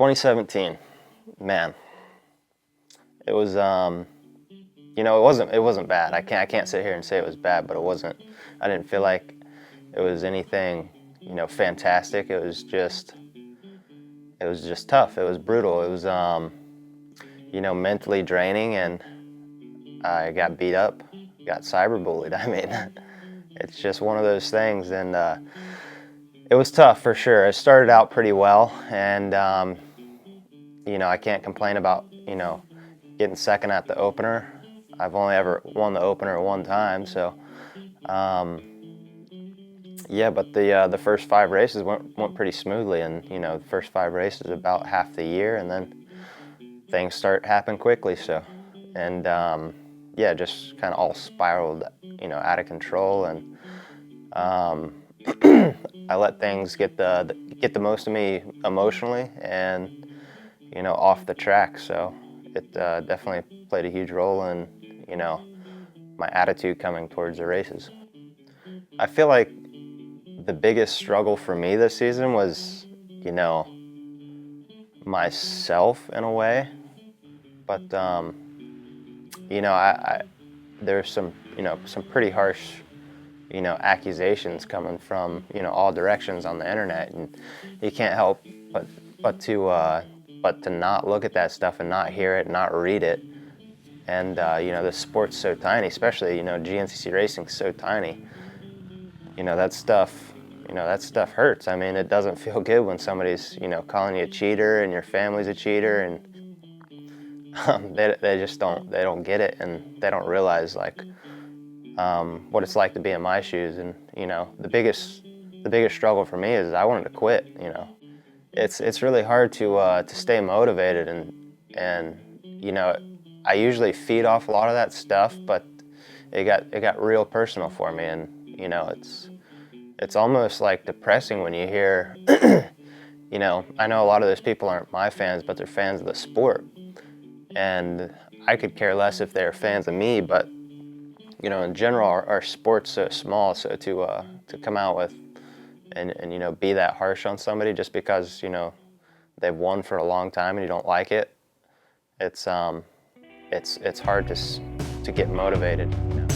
2017, man, it was, you know, it wasn't bad. I can't sit here and say it was bad, but it wasn't. I didn't feel like it was anything, you know, fantastic. It was just tough. It was brutal. It was, you know, mentally draining, and I got beat up, got cyberbullied. I mean, it's just one of those things, and it was tough for sure. It started out pretty well, and you know, I can't complain about, you know, getting second at the opener. I've only ever won the opener one time, so yeah. But the first 5 races went pretty smoothly, and you know, the first 5 races about half the year, and then things start happening quickly. So, and yeah, just kind of all spiraled, you know, out of control, and I let things get the most of me emotionally, and you know, off the track. So it definitely played a huge role in, you know, my attitude coming towards the races. I feel like the biggest struggle for me this season was, you know, myself in a way, but you know, there's some, you know, some pretty harsh, you know, accusations coming from, you know, all directions on the internet, and you can't help but to not look at that stuff and not hear it, not read it. And you know, the sport's so tiny, especially, you know, GNCC racing's so tiny. You know, that stuff hurts. I mean, it doesn't feel good when somebody's, you know, calling you a cheater and your family's a cheater, and they just don't get it, and they don't realize like what it's like to be in my shoes. And you know, the biggest struggle for me is I wanted to quit. You know, it's really hard to stay motivated, and you know, I usually feed off a lot of that stuff, but it got real personal for me, and you know, it's almost like depressing when you hear, you know, I know a lot of those people aren't my fans, but they're fans of the sport, and I could care less if they're fans of me, but you know, in general, our sport's so small, so to come out with and you know, be that harsh on somebody just because, you know, they've won for a long time and you don't like it, it's hard to get motivated. You know?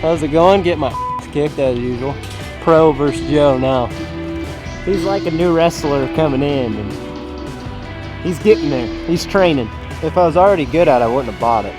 How's it going? Get my kicked as usual. Pro versus Joe now. He's like a new wrestler coming in, and he's getting there. He's training. If I was already good at it, I wouldn't have bought it.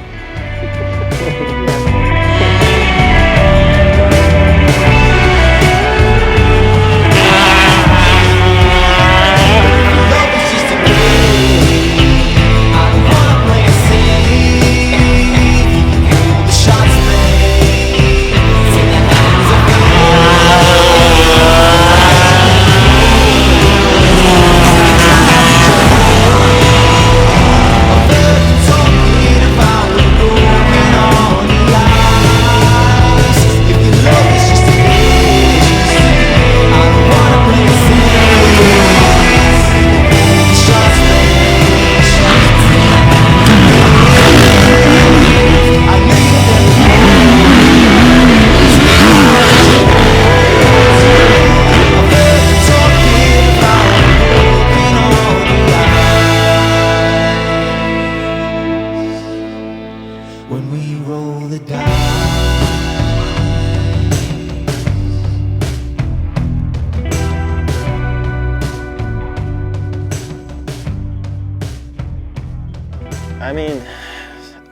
I mean,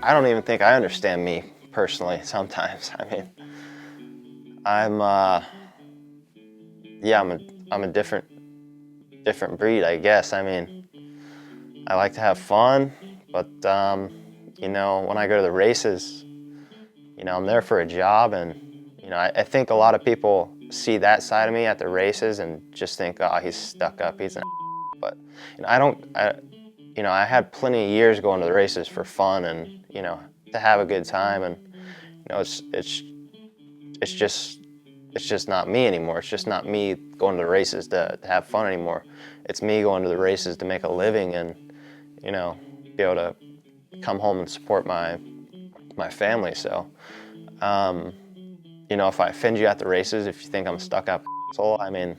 I don't even think I understand me personally sometimes. I mean, I'm a different breed, I guess. I mean, I like to have fun, but you know, when I go to the races, you know, I'm there for a job, and you know, I think a lot of people see that side of me at the races and just think, oh, he's stuck up, he's an but you know, you know, I had plenty of years going to the races for fun and, you know, to have a good time, and you know, it's just not me anymore. It's just not me going to the races to have fun anymore. It's me going to the races to make a living and, you know, be able to come home and support my family. So, you know, if I offend you at the races, if you think I'm a stuck up asshole, I mean,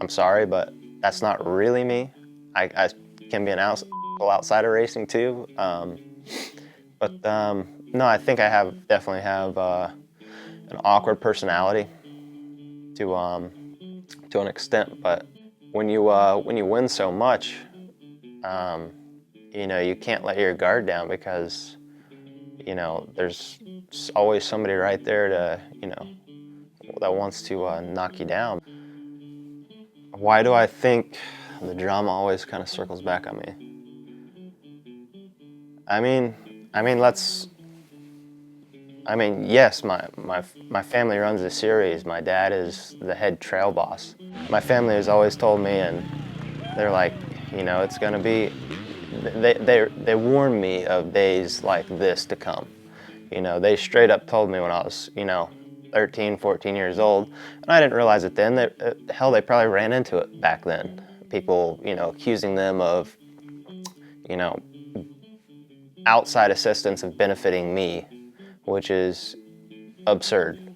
I'm sorry, but that's not really me. I can be an asshole outside of racing too. But no, I think I definitely have an awkward personality to an extent. But when you win so much, you know, you can't let your guard down because, you know, there's always somebody right there to, you know, that wants to knock you down. Why do I think the drama always kind of circles back on me? I mean, yes, my family runs the series. My dad is the head trail boss. My family has always told me, and they're like, you know, it's gonna be. They warned me of days like this to come. You know, they straight up told me when I was, you know, 13, 14 years old, and I didn't realize it then. Hell, they probably ran into it back then. People, you know, accusing them of, you know, outside assistance of benefiting me, which is absurd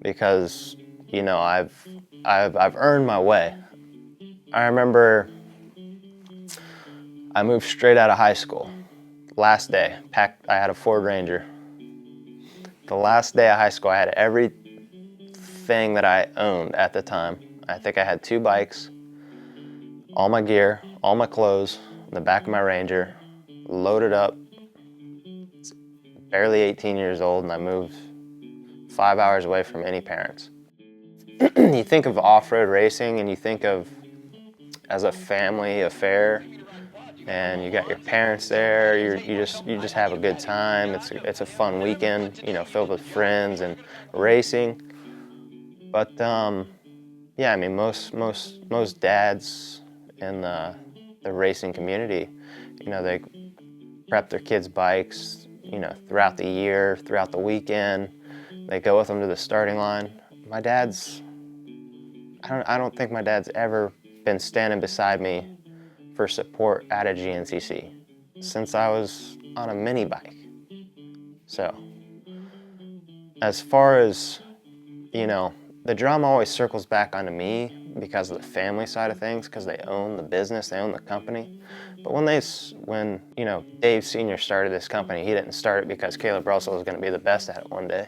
because, you know, I've earned my way. I remember I moved straight out of high school. Last day, I had a Ford Ranger. The last day of high school, I had everything that I owned at the time. I think I had 2 bikes, all my gear, all my clothes, in the back of my Ranger, loaded up, barely 18 years old, and I moved 5 hours away from any parents. You think of off-road racing and you think of as a family affair, and you got your parents there. You just have a good time. It's a fun weekend, you know, filled with friends and racing. But yeah, I mean, most dads in the racing community, you know, they prep their kids' bikes, you know, throughout the year, throughout the weekend. They go with them to the starting line. My dad's, I don't think my dad's ever been standing beside me for support at a GNCC since I was on a mini bike. So, as far as, you know, the drama always circles back onto me because of the family side of things, because they own the business, they own the company. But when you know, Dave Sr. started this company, he didn't start it because Kailub Russel was going to be the best at it one day.